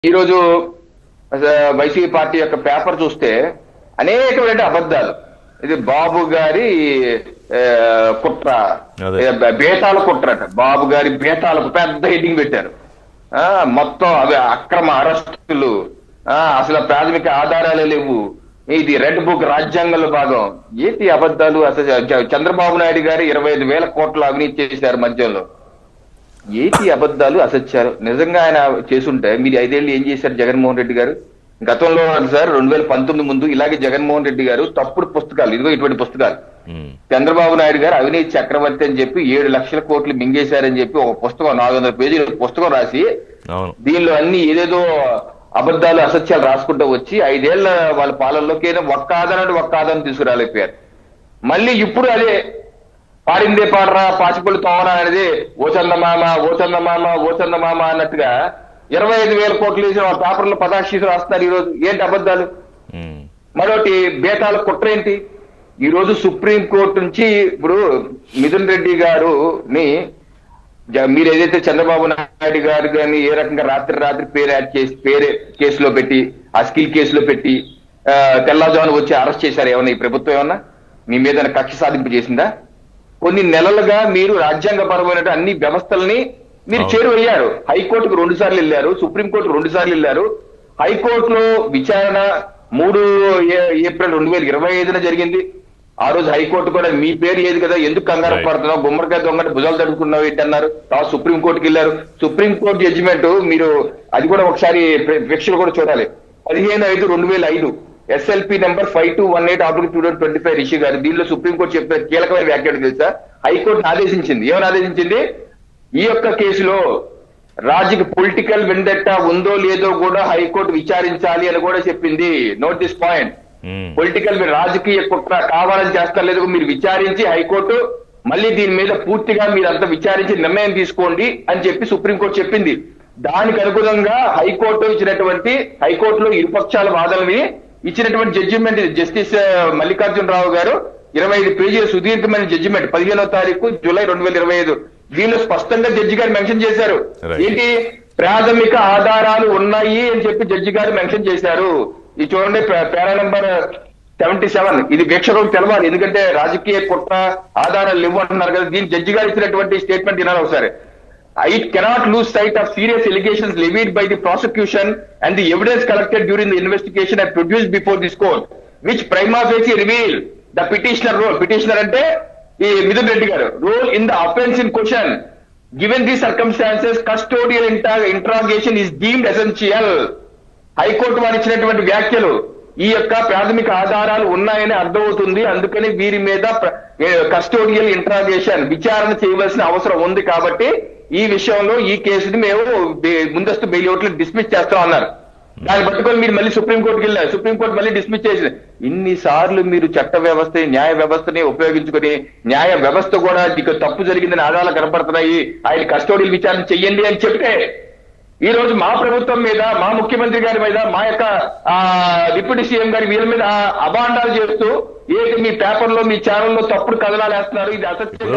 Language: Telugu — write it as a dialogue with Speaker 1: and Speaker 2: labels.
Speaker 1: ఈరోజు వైసీపీ పార్టీ యొక్క పేపర్ చూస్తే అనేకమైన అబద్ధాలు. ఇది బాబు గారి కుట్ర, బేతాల కుట్రట. బాబు గారి బేతాలకు పెద్ద హెడ్డింగ్ పెట్టారు. మొత్తం అవి అక్రమ అరెస్టులు, అసలు ప్రాథమిక ఆధారాలే లేవు, ఇది రెడ్ బుక్ రాజ్యాంగంలో భాగం. ఏంటి అబద్ధాలు? అసలు చంద్రబాబు నాయుడు గారు 25,000 కోట్ల అవినీతి చేశారు మధ్యలో. ఏంటి అబద్ధాలు, అసత్యాలు? నిజంగా ఆయన చేసుంటే మీరు 5 ఏళ్ళు ఏం చేశారు జగన్మోహన్ రెడ్డి గారు? గతంలో సార్ 2019 ముందు ఇలాగే జగన్మోహన్ రెడ్డి గారు తప్పుడు పుస్తకాలు, ఇదిగో ఇటువంటి పుస్తకాలు, చంద్రబాబు నాయుడు గారు అవినీతి చక్రవర్తి అని చెప్పి 7 లక్షల కోట్లు మింగేశారని చెప్పి ఒక పుస్తకం 400 పేజీల పుస్తకం రాసి దీనిలో అన్ని ఏదేదో అబద్ధాలు అసత్యాలు రాసుకుంటూ వచ్చి 5 ఏళ్ల వాళ్ళ పాలనలోకి ఒక్క ఆధారాన్ని తీసుకురాలేకపోయారు. మళ్ళీ ఇప్పుడు అదే పాడిందే పాడరా పాచిపల్లి తోమరా అనేది ఓ చందమామ అన్నట్టుగా 25,000 కోట్లు వేసిన పేపర్లో పదాక్షీలు రాస్తున్నారు. ఈరోజు ఏంటి అబద్ధాలు? మరొకటి బేతాల కుట్ర ఏంటి? ఈ రోజు సుప్రీం కోర్టు నుంచి ఇప్పుడు మిథున్ రెడ్డి గారుని మీరు ఏదైతే చంద్రబాబు నాయుడు గారు కానీ ఏ రకంగా రాత్రి పేరు యాడ్ చేసి కేసులో పెట్టి, ఆ స్కిల్ కేసులో పెట్టి తెల్లజామున వచ్చి అరెస్ట్ చేశారు. ఏమన్నా ఈ ప్రభుత్వం ఏమన్నా మీ మీద కక్ష సాధింపు చేసిందా? కొన్ని నెలలుగా మీరు రాజ్యాంగపరమైన అన్ని వ్యవస్థల్ని మీరు చేరువయ్యారు. హైకోర్టుకు 2 సార్లు వెళ్ళారు, సుప్రీంకోర్టుకు 2 సార్లు వెళ్ళారు. హైకోర్టులో విచారణ 3 ఏప్రిల్ 2025 జరిగింది. ఆ రోజు హైకోర్టు కూడా మీ పేరు ఏది కదా, ఎందుకు కంగారు పడుతున్నావు, గుమ్మడికాయ దొంగటి భుజాలు తడుకున్నావు ఏంటి అన్నారు. తర్వాత సుప్రీంకోర్టుకి వెళ్ళారు. సుప్రీంకోర్టు జడ్జిమెంట్ మీరు అది కూడా ఒకసారి ప్రేక్షకులు కూడా చూడాలి. 15/5/2005 SLP నెంబర్ 5218/2025 రిషి గారు. దీనిలో సుప్రీంకోర్టు చెప్పే కీలకమైన వ్యాఖ్యలు తెలుసా? హైకోర్టును ఆదేశించింది. ఏమని ఆదేశించింది? ఈ యొక్క కేసులో రాజకీయ పొలిటికల్ వెండెట్టా ఉందో లేదో కూడా హైకోర్టు విచారించాలి అని కూడా చెప్పింది. Note this point. పొలిటికల్ రాజకీయ కుట్ర కావాలని చేస్తారు లేదు, మీరు విచారించి హైకోర్టు మళ్ళీ దీని మీద పూర్తిగా మీరంతా విచారించి నిర్ణయం తీసుకోండి అని చెప్పి సుప్రీంకోర్టు చెప్పింది. దానికి అనుగుణంగా హైకోర్టులో ఇరుపక్షాల వాదనని ఇచ్చినటువంటి జడ్జిమెంట్ జస్టిస్ మల్లికార్జునరావు గారు 25 పేజీల సుదీర్ఘమైన జడ్జిమెంట్ 15వ తారీఖు జూలై 2025. దీనిలో స్పష్టంగా జడ్జి గారు మెన్షన్ చేశారు. ఏంటి? ప్రాథమిక ఆధారాలు ఉన్నాయి అని చెప్పి జడ్జి గారు మెన్షన్ చేశారు. ఇది చూడండి, పేరా నెంబర్ 77. ఇది వీక్షకులకు తెలవాలి, ఎందుకంటే రాజకీయ కుట్ర ఆధారాలు లేవు అంటున్నారు కదా. దీని జడ్జి గారు ఇచ్చినటువంటి స్టేట్మెంట్ వినాలి ఒకసారి. It cannot lose sight of serious allegations levied by the prosecution and the evidence collected during the investigation and produced before this court, which prima facie reveal the petitioner role. Petitioner ante ee Midhun Reddy garu role in the offence in question. Given these circumstances, custodial interrogation is deemed essential. High Court వారు ఇచ్చినటువంటి వ్యాఖ్యలు ఈ యొక్క ప్రాథమిక ఆధారాలు ఉన్నాయని అర్థమవుతుంది. అందుకని వీరి మీద కస్టోడియల్ ఇంట్రాగేషన్ విచారణ చేయవలసిన అవసరం ఉంది. కాబట్టి ఈ విషయంలో ఈ కేసుని మేము ముందస్తు బెయిల్ అవుట్లు డిస్మిస్ చేస్తాం అన్నారు. దాన్ని పట్టుకొని మీరు మళ్ళీ సుప్రీంకోర్టుకి వెళ్ళారు. సుప్రీంకోర్టు మళ్ళీ డిస్మిస్ చేసింది. ఇన్నిసార్లు మీరు చట్ట వ్యవస్థ న్యాయ వ్యవస్థని ఉపయోగించుకొని న్యాయ వ్యవస్థ కూడా ఇక తప్పు జరిగిందని ఆధారాలు కనపడుతున్నాయి, ఆయన కస్టోడియల్ విచారణ చెయ్యండి అని చెప్తే ఈ రోజు మా ప్రభుత్వం మీద, మా ముఖ్యమంత్రి గారి మీద, మా యొక్క డిప్యూటీ సీఎం గారి వీళ్ళ మీద అభాండాలు చేస్తూ మీ పేపర్లో మీ ఛానల్లో తప్పుడు కథనాలు వేస్తున్నారు. ఇది అసత్యం.